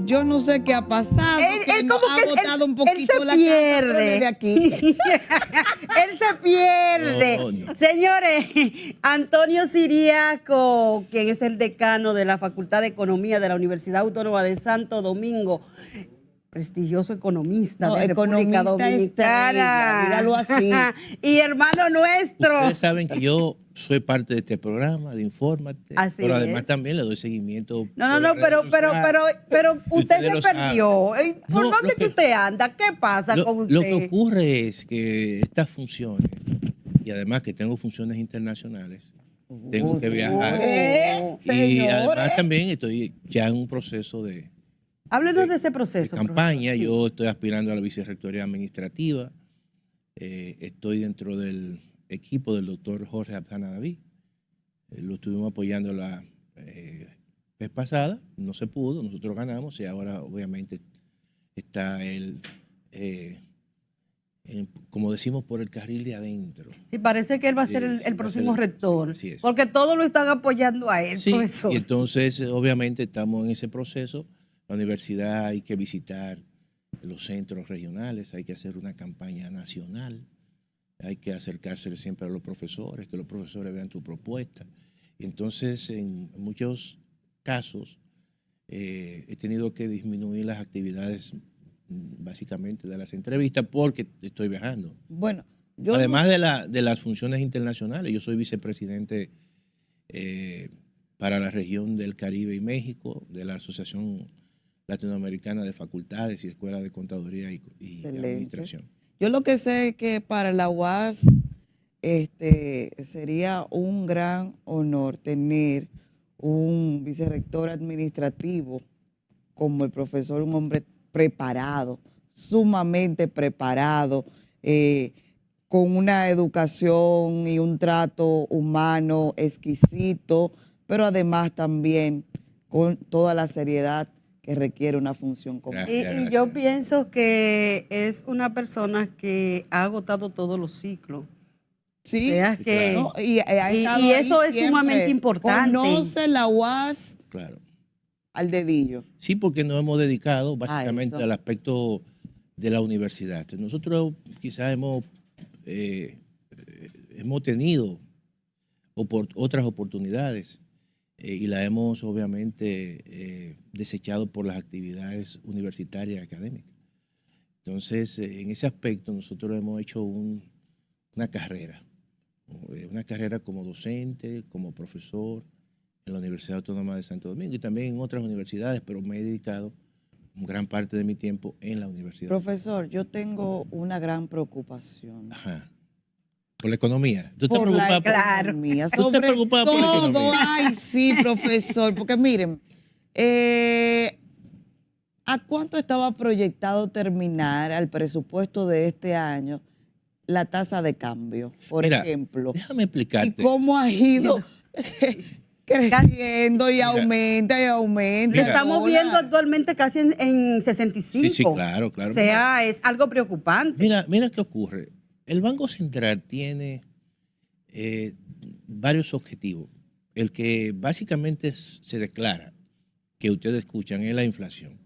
Yo no sé qué ha pasado. Él como ha que botado un él poquito se la pierde de aquí. Él se pierde. No. Señores, Antonio Siriaco, quien es el decano de la Facultad de Economía de la Universidad Autónoma de Santo Domingo, prestigioso economista de República Dominicana. Dígalo así. Y hermano nuestro. Ustedes saben que yo soy parte de este programa de Infórmate, Así pero además es. también le doy seguimiento. No, pero usted se perdió. ¿Por No, dónde que usted anda? ¿Qué pasa con usted? Lo que ocurre es que estas funciones, y además que tengo funciones internacionales, tengo que viajar. Y además también estoy ya en un proceso de Háblenos de ese proceso. campaña. Profesor. Sí. Yo estoy aspirando a la vicerrectoría administrativa. Estoy dentro del equipo del doctor Jorge Abjana David. Lo estuvimos apoyando la vez pasada, no se pudo, nosotros ganamos y ahora obviamente está él, como decimos, por el carril de adentro. Sí, parece que él va a ser el próximo rector, así es. porque todos lo están apoyando a él, Sí, profesor. y entonces obviamente estamos en ese proceso. La universidad hay que visitar los centros regionales, hay que hacer una campaña nacional, hay que acercarse siempre a los profesores, que los profesores vean tu propuesta. Y entonces, en muchos casos, he tenido que disminuir las actividades básicamente de las entrevistas porque estoy viajando. Bueno, además de las funciones internacionales, yo soy vicepresidente para la región del Caribe y México de la Asociación Latinoamericana de Facultades y Escuelas de Contaduría y Administración. Yo lo que sé es que para la UAS sería un gran honor tener un vicerrector administrativo como el profesor, un hombre preparado, sumamente preparado, con una educación y un trato humano exquisito, pero además también con toda la seriedad que requiere una función como esta. Y yo pienso que es una persona que ha agotado todos los ciclos. Sí, o sea que, claro. y eso es sumamente importante. Conoce la UAS claro. al dedillo. Sí, porque nos hemos dedicado básicamente al aspecto de la universidad. Nosotros quizás hemos tenido otras oportunidades y las hemos obviamente desechado por las actividades universitarias y académicas. Entonces, en ese aspecto nosotros hemos hecho una carrera como docente, como profesor en la Universidad Autónoma de Santo Domingo y también en otras universidades, pero me he dedicado gran parte de mi tiempo en la universidad. Profesor, yo tengo una gran preocupación. Ajá. ¿Por la economía? ¿Tú estás preocupado por la economía? Sobre todo, ay, sí, profesor, porque miren, ¿a cuánto estaba proyectado terminar al presupuesto de este año la tasa de cambio, por ejemplo? Déjame explicarte. ¿Y cómo ha ido creciendo y aumenta y aumenta? Lo estamos viendo actualmente casi en 65. Sí, claro. O sea, es algo preocupante. Mira qué ocurre. El Banco Central tiene varios objetivos. El que básicamente se declara, que ustedes escuchan, es la inflación.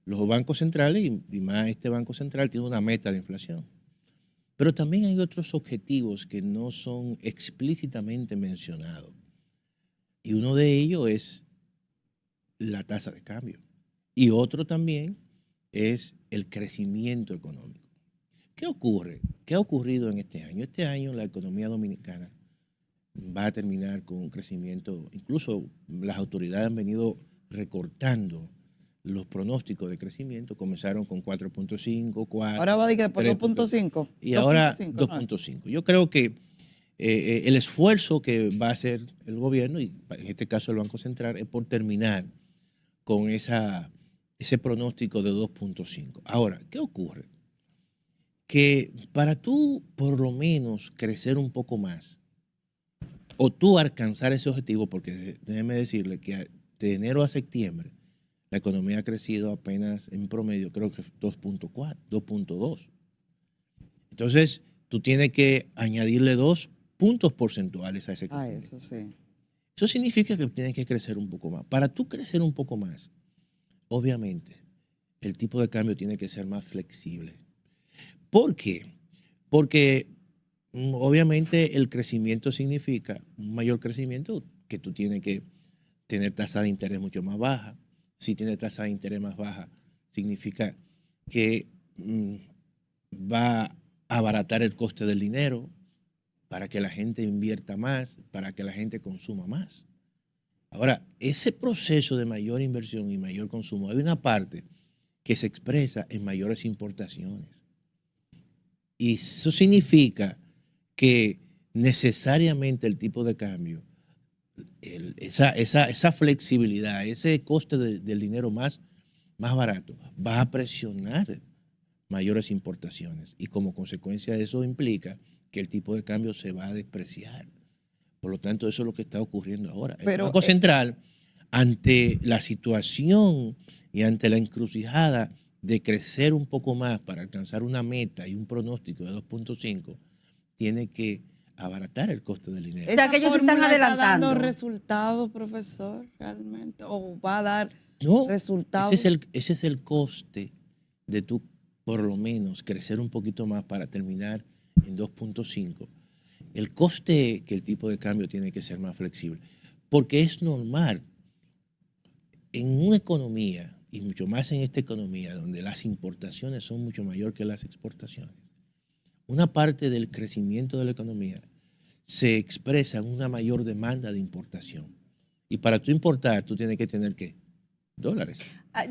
Los bancos centrales, y más este Banco Central, tiene una meta de inflación. Pero también hay otros objetivos que no son explícitamente mencionados. Y uno de ellos es la tasa de cambio. Y otro también es el crecimiento económico. ¿Qué ocurre? ¿Qué ha ocurrido en este año? Este año la economía dominicana va a terminar con un crecimiento, incluso las autoridades han venido recortando los pronósticos de crecimiento, comenzaron con 4.5, 4. Ahora va a decir por 2.5. Y ahora 2.5. Yo creo que el esfuerzo que va a hacer el gobierno, y en este caso el Banco Central, es por terminar con ese pronóstico de 2.5. Ahora, ¿qué ocurre? Que para tú por lo menos crecer un poco más o tú alcanzar ese objetivo, porque déjeme decirle que de enero a septiembre la economía ha crecido apenas en promedio, creo que 2.4, 2.2. Entonces, tú tienes que añadirle 2 puntos porcentuales a ese crecimiento. Eso sí. Eso significa que tienes que crecer un poco más. Para tú crecer un poco más, obviamente, el tipo de cambio tiene que ser más flexible. ¿Por qué? Porque obviamente el crecimiento significa un mayor crecimiento, que tú tienes que tener tasa de interés mucho más baja. Si tienes tasa de interés más baja, significa que va a abaratar el coste del dinero para que la gente invierta más, para que la gente consuma más. Ahora, ese proceso de mayor inversión y mayor consumo, hay una parte que se expresa en mayores importaciones. Y eso significa que necesariamente el tipo de cambio, esa flexibilidad, ese coste del dinero más barato, va a presionar mayores importaciones. Y como consecuencia de eso implica que el tipo de cambio se va a despreciar. Por lo tanto, eso es lo que está ocurriendo ahora. El Banco Central, ante la situación y ante la encrucijada de crecer un poco más para alcanzar una meta y un pronóstico de 2.5, tiene que abaratar el costo del dinero. O sea, que ellos están adelantando. ¿Está dando resultados, profesor, realmente? ¿O va a dar resultados? Ese es el coste de tú, por lo menos, crecer un poquito más para terminar en 2.5. El coste que el tipo de cambio tiene que ser más flexible. Porque es normal en una economía, y mucho más en esta economía, donde las importaciones son mucho mayor que las exportaciones, una parte del crecimiento de la economía se expresa en una mayor demanda de importación. Y para tú importar, tú tienes que tener, ¿qué? Dólares.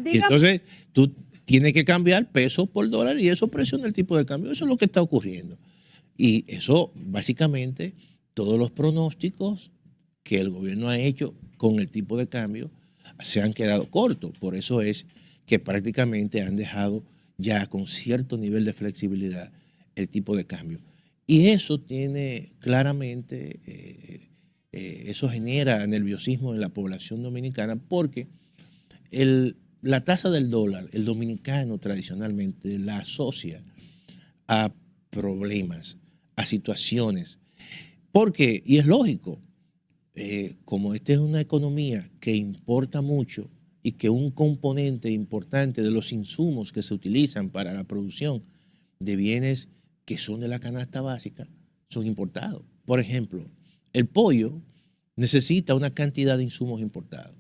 Y entonces, tú tienes que cambiar peso por dólar y eso presiona el tipo de cambio. Eso es lo que está ocurriendo. Y eso, básicamente, todos los pronósticos que el gobierno ha hecho con el tipo de cambio se han quedado cortos. Por eso es que prácticamente han dejado ya con cierto nivel de flexibilidad el tipo de cambio. Y eso tiene claramente, eso genera nerviosismo en la población dominicana porque la tasa del dólar, el dominicano tradicionalmente la asocia a problemas, a situaciones. Porque, y es lógico, como esta es una economía que importa mucho y que un componente importante de los insumos que se utilizan para la producción de bienes que son de la canasta básica son importados. Por ejemplo, el pollo necesita una cantidad de insumos importados.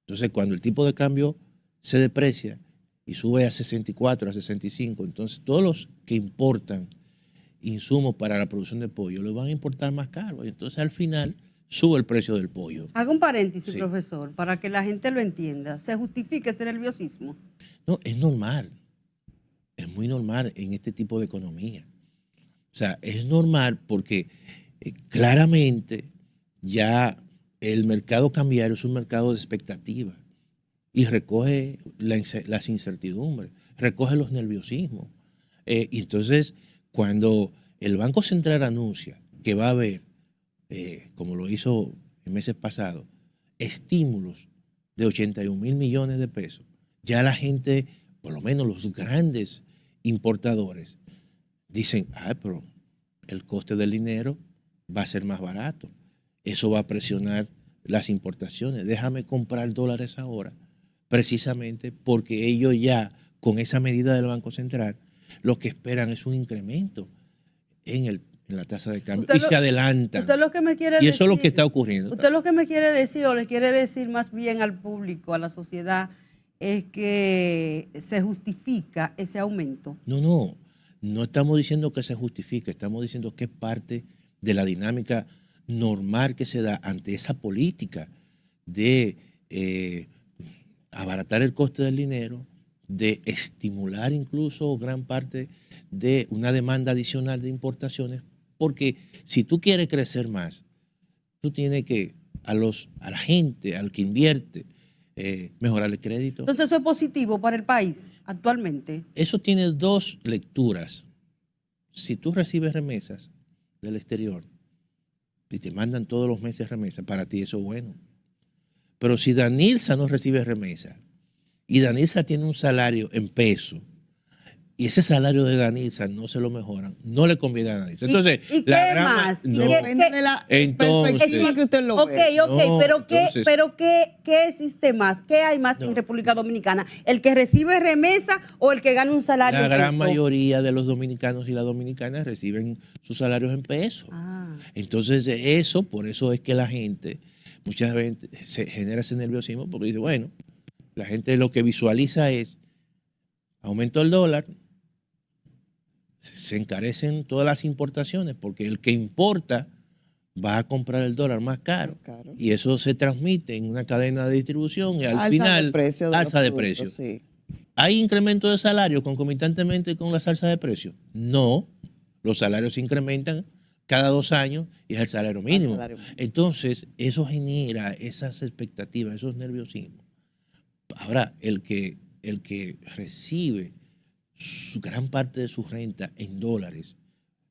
Entonces, cuando el tipo de cambio se deprecia y sube a 64, a 65, entonces todos los que importan insumos para la producción de pollo lo van a importar más caro. Y entonces, al final, sube el precio del pollo. Hago un paréntesis, sí, profesor, para que la gente lo entienda. ¿Se justifica ese nerviosismo? No, es normal. Es muy normal en este tipo de economía. O sea, es normal porque claramente ya el mercado cambiario es un mercado de expectativa y recoge las incertidumbres, recoge los nerviosismos. Y entonces, cuando el Banco Central anuncia que va a haber, como lo hizo en meses pasados, estímulos de 81,000 millones de pesos, ya la gente, por lo menos los grandes importadores, dicen, pero el coste del dinero va a ser más barato. Eso va a presionar las importaciones. Déjame comprar dólares ahora, precisamente porque ellos ya, con esa medida del Banco Central, lo que esperan es un incremento en la tasa de cambio y se adelantan. Usted lo que me quiere y decir, eso es lo que está ocurriendo. Usted lo que me quiere decir, o le quiere decir más bien al público, a la sociedad, es que se justifica ese aumento. No estamos diciendo que se justifique, estamos diciendo que es parte de la dinámica normal que se da ante esa política de abaratar el coste del dinero, de estimular incluso gran parte de una demanda adicional de importaciones, porque si tú quieres crecer más, tú tienes que a la gente, al que invierte, mejorar el crédito. Entonces, ¿eso es positivo para el país actualmente? Eso tiene dos lecturas. Si tú recibes remesas del exterior y te mandan todos los meses remesas, para ti eso es bueno. Pero si Danilza no recibe remesa y Danilza tiene un salario en pesos, y ese salario de Danilza no se lo mejoran, no le conviene a Danilza. Entonces, ¿Y qué más? Depende de la perspectiva que usted lo vea. Ok, No, pero ¿qué existe más? ¿Qué hay más en República Dominicana? ¿El que recibe remesa o el que gana un salario la en gran peso? mayoría de los dominicanos y las dominicanas reciben sus salarios en pesos. Ah. Entonces, por eso es que la gente muchas veces se genera ese nerviosismo, porque dice, bueno, la gente lo que visualiza es aumento del dólar, se encarecen todas las importaciones, porque el que importa va a comprar el dólar más caro. Y eso se transmite en una cadena de distribución y al final, alza de precios. Sí. ¿Hay incremento de salario concomitantemente con la alza de precios? No, los salarios se incrementan cada 2 años y es el salario mínimo. Entonces, eso genera esas expectativas, esos nerviosismos. Ahora, el que recibe gran parte de su renta en dólares,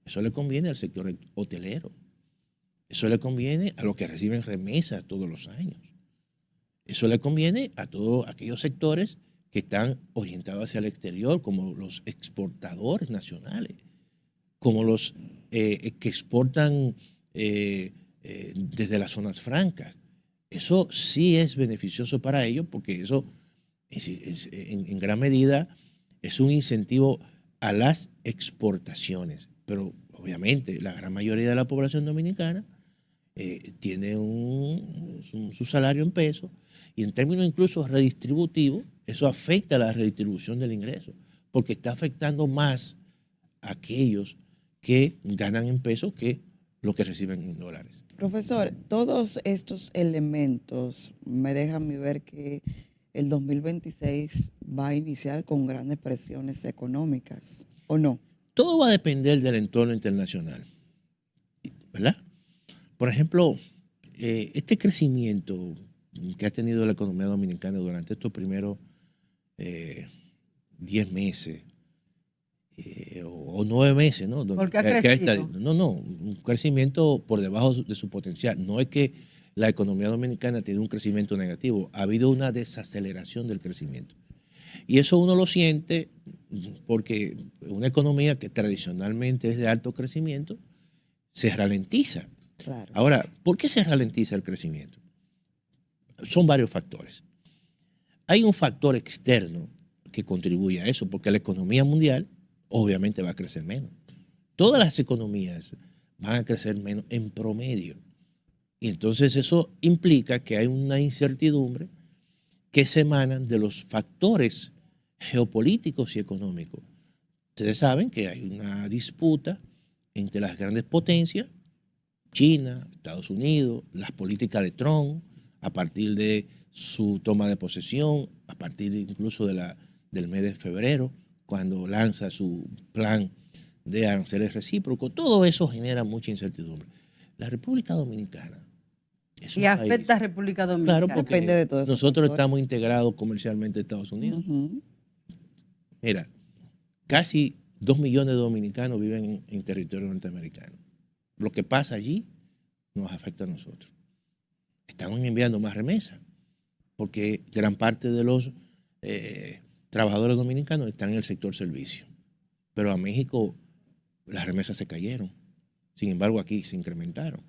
eso le conviene al sector hotelero. Eso le conviene a los que reciben remesas todos los años. Eso le conviene a todos aquellos sectores que están orientados hacia el exterior, como los exportadores nacionales, como los que exportan desde las zonas francas. Eso sí es beneficioso para ellos, porque eso en gran medida es un incentivo a las exportaciones. Pero obviamente la gran mayoría de la población dominicana tiene su salario en pesos, y en términos incluso redistributivos, eso afecta a la redistribución del ingreso, porque está afectando más a aquellos que ganan en pesos que los que reciben en dólares. Profesor, todos estos elementos me dejan ver que el 2026 va a iniciar con grandes presiones económicas, ¿o no? Todo va a depender del entorno internacional, ¿verdad? Por ejemplo, este crecimiento que ha tenido la economía dominicana durante estos primeros 10 meses o 9 meses, ¿no? Porque ha crecido. No, un crecimiento por debajo de su potencial. No es que la economía dominicana tiene un crecimiento negativo, ha habido una desaceleración del crecimiento. Y eso uno lo siente porque una economía que tradicionalmente es de alto crecimiento se ralentiza. Claro. Ahora, ¿por qué se ralentiza el crecimiento? Son varios factores. Hay un factor externo que contribuye a eso, porque la economía mundial obviamente va a crecer menos. Todas las economías van a crecer menos en promedio. Y entonces eso implica que hay una incertidumbre que se emanan de los factores geopolíticos y económicos. Ustedes saben que hay una disputa entre las grandes potencias, China, Estados Unidos, las políticas de Trump, a partir de su toma de posesión, a partir incluso del mes de febrero, cuando lanza su plan de aranceles recíprocos. Todo eso genera mucha incertidumbre. La República Dominicana es un y afecta país, a República Dominicana. claro, porque depende de todo eso. Nosotros estamos integrados comercialmente a Estados Unidos. Mira, casi 2 millones de dominicanos viven en territorio norteamericano. Lo que pasa allí nos afecta a nosotros. Estamos enviando más remesas, porque gran parte de los trabajadores dominicanos están en el sector servicio. Pero a México las remesas se cayeron. Sin embargo, aquí se incrementaron.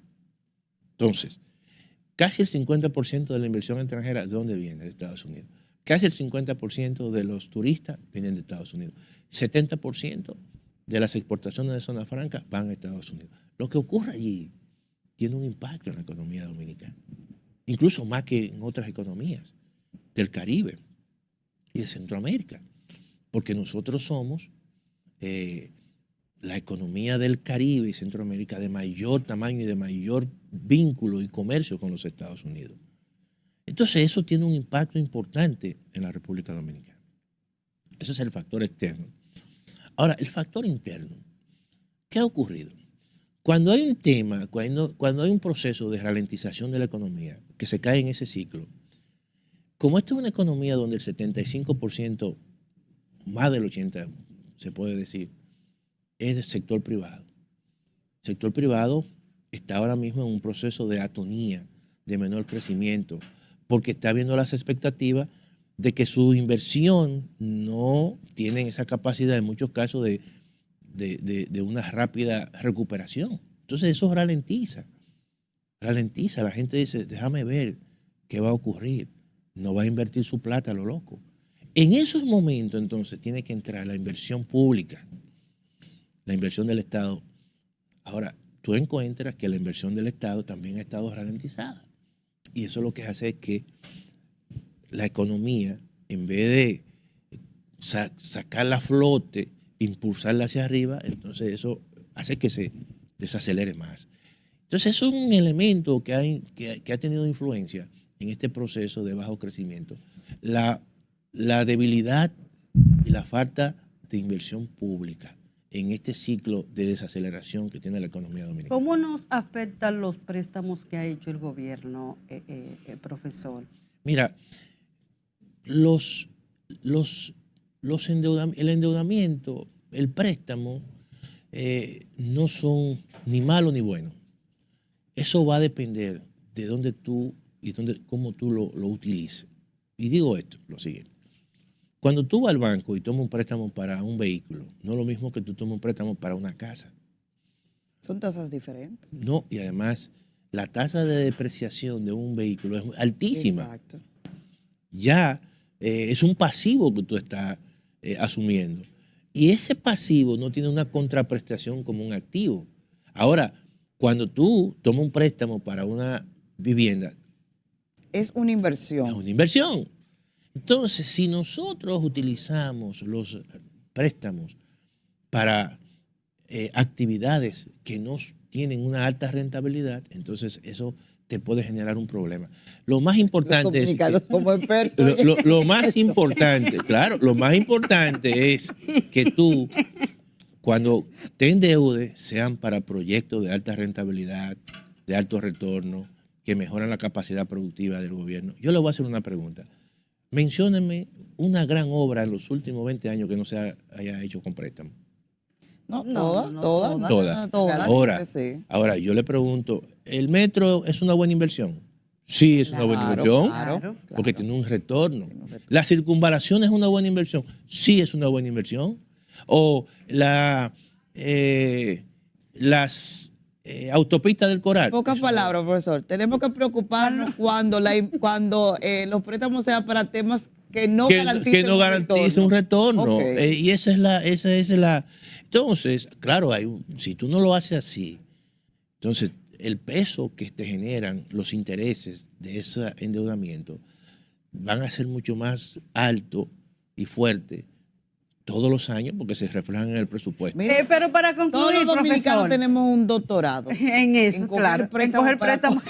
Entonces, casi el 50% de la inversión extranjera, ¿de dónde viene? De Estados Unidos. Casi el 50% de los turistas vienen de Estados Unidos. 70% de las exportaciones de zona franca van a Estados Unidos. Lo que ocurre allí tiene un impacto en la economía dominicana, incluso más que en otras economías del Caribe y de Centroamérica, porque nosotros somos la economía del Caribe y Centroamérica de mayor tamaño y de mayor vínculo y comercio con los Estados Unidos. Entonces eso tiene un impacto importante en la República Dominicana. Ese es el factor externo. Ahora, el factor interno. ¿Qué ha ocurrido? Cuando hay un tema, cuando hay un proceso de ralentización de la economía, que se cae en ese ciclo, como esta es una economía donde el 75%, más del 80%, se puede decir, es del sector privado. El sector privado está ahora mismo en un proceso de atonía, de menor crecimiento, porque está viendo las expectativas de que su inversión no tiene esa capacidad en muchos casos de una rápida recuperación. Entonces eso ralentiza. La gente dice, déjame ver qué va a ocurrir. No va a invertir su plata a lo loco. En esos momentos, entonces, tiene que entrar la inversión pública, la inversión del Estado. Ahora, tú encuentras que la inversión del Estado también ha estado ralentizada. Y eso lo que hace es que la economía, en vez de sacarla a flote, impulsarla hacia arriba, entonces eso hace que se desacelere más. Entonces, eso es un elemento que ha tenido influencia en este proceso de bajo crecimiento. La debilidad y la falta de inversión pública en este ciclo de desaceleración que tiene la economía dominicana. ¿Cómo nos afectan los préstamos que ha hecho el gobierno, profesor? Mira, el endeudamiento, el préstamo, no son ni malo ni bueno. Eso va a depender de dónde tú y cómo tú lo utilices. Y digo esto, lo siguiente. Cuando tú vas al banco y tomas un préstamo para un vehículo, no es lo mismo que tú tomas un préstamo para una casa. Son tasas diferentes. No, y además la tasa de depreciación de un vehículo es altísima. Exacto. Ya es un pasivo que tú estás asumiendo. Y ese pasivo no tiene una contraprestación como un activo. Ahora, cuando tú tomas un préstamo para una vivienda, es una inversión. es una inversión. Entonces, si nosotros utilizamos los préstamos para actividades que no tienen una alta rentabilidad, entonces eso te puede generar un problema. Lo más importante es como expertos. Lo más importante, claro, lo más importante es que tú, cuando te endeudes, sean para proyectos de alta rentabilidad, de alto retorno, que mejoran la capacidad productiva del gobierno. Yo le voy a hacer una pregunta. Menciónenme una gran obra en los últimos 20 años que no se haya hecho con préstamo. No, todas. Ahora, yo le pregunto, ¿el metro es una buena inversión? Sí, es una buena inversión, porque tiene un retorno. ¿La circunvalación es una buena inversión? Sí, es una buena inversión. O las autopistas del Coral. Pocas palabras, profesor. Tenemos que preocuparnos cuando los préstamos sean para temas que no garanticen un retorno. Okay. Y esa es la. Entonces, claro, si tú no lo haces así, entonces el peso que te generan los intereses de ese endeudamiento van a ser mucho más alto y fuerte todos los años porque se reflejan en el presupuesto. Pero para concluir, todos los dominicanos profesor, tenemos un doctorado en eso, claro, en coger préstamos.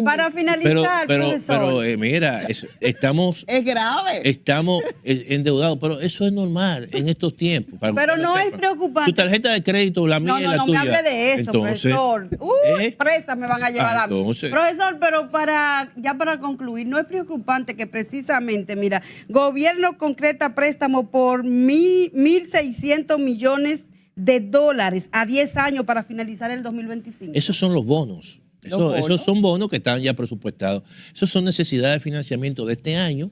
Para finalizar, profesor. Pero mira, estamos... Es grave. Estamos endeudados, pero eso es normal en estos tiempos. Pero no es preocupante. Tu tarjeta de crédito, la mía y la tuya. No me hable de eso, entonces, profesor. Presa me van a llevar a mí. Profesor, pero para concluir, no es preocupante que precisamente, mira, gobierno concreta préstamo por 1.600 millones de dólares a 10 años para finalizar el 2025. Esos son los bonos. Esos son bonos que están ya presupuestados. Esos son necesidades de financiamiento de este año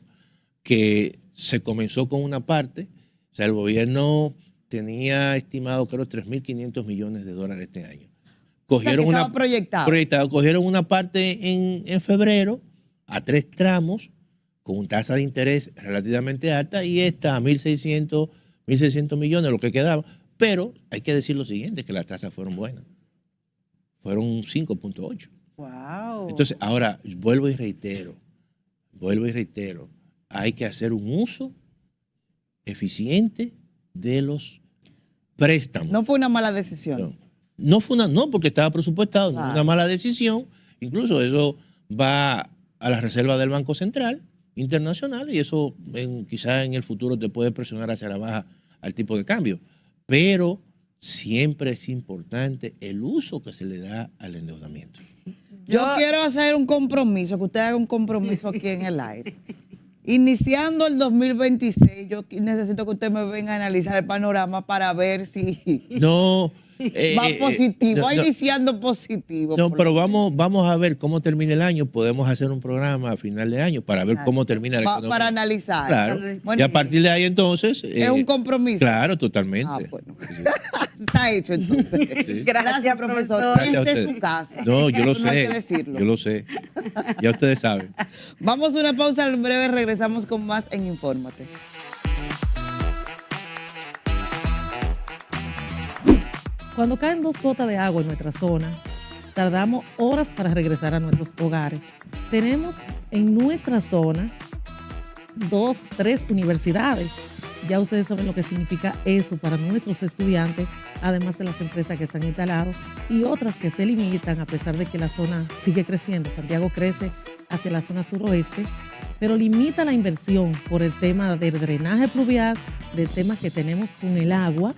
que se comenzó con una parte. O sea, el gobierno tenía estimado, creo, 3.500 millones de dólares este año. Cogieron cogieron una parte en febrero a 3 tramos con tasa de interés relativamente alta y esta a 1.600 millones, lo que quedaba. Pero hay que decir lo siguiente, que las tasas fueron buenas. Fueron 5.8. Wow. Entonces, ahora, vuelvo y reitero, hay que hacer un uso eficiente de los préstamos. No fue una mala decisión. No, porque estaba presupuestado, no fue una mala decisión. Incluso eso va a la reserva del Banco Central Internacional y eso quizás en el futuro te puede presionar hacia la baja al tipo de cambio. Pero siempre es importante el uso que se le da al endeudamiento. Yo quiero hacer un compromiso, que usted haga un compromiso aquí en el aire. Iniciando el 2026, yo necesito que usted me venga a analizar el panorama para ver si... No, Va positivo, no, va iniciando positivo. No, pero vamos a ver cómo termina el año. Podemos hacer un programa a final de año para ver cómo termina la economía. Para analizar. Claro. Bueno, y a partir de ahí entonces... es un compromiso. Claro, totalmente. Bueno. Está hecho entonces. Sí. Gracias, profesor. Gracias a Esta es ustedes. su casa. No, yo lo Eso no hay sé. que decirlo. Yo lo sé. Ya ustedes saben. Vamos a una pausa en breve, regresamos con más en Infórmate. Cuando caen 2 gotas de agua en nuestra zona, tardamos horas para regresar a nuestros hogares. Tenemos en nuestra zona 2, 3 universidades. Ya ustedes saben lo que significa eso para nuestros estudiantes, además de las empresas que se han instalado y otras que se limitan a pesar de que la zona sigue creciendo. Santiago crece hacia la zona suroeste, pero limita la inversión por el tema del drenaje pluvial, de temas que tenemos con el agua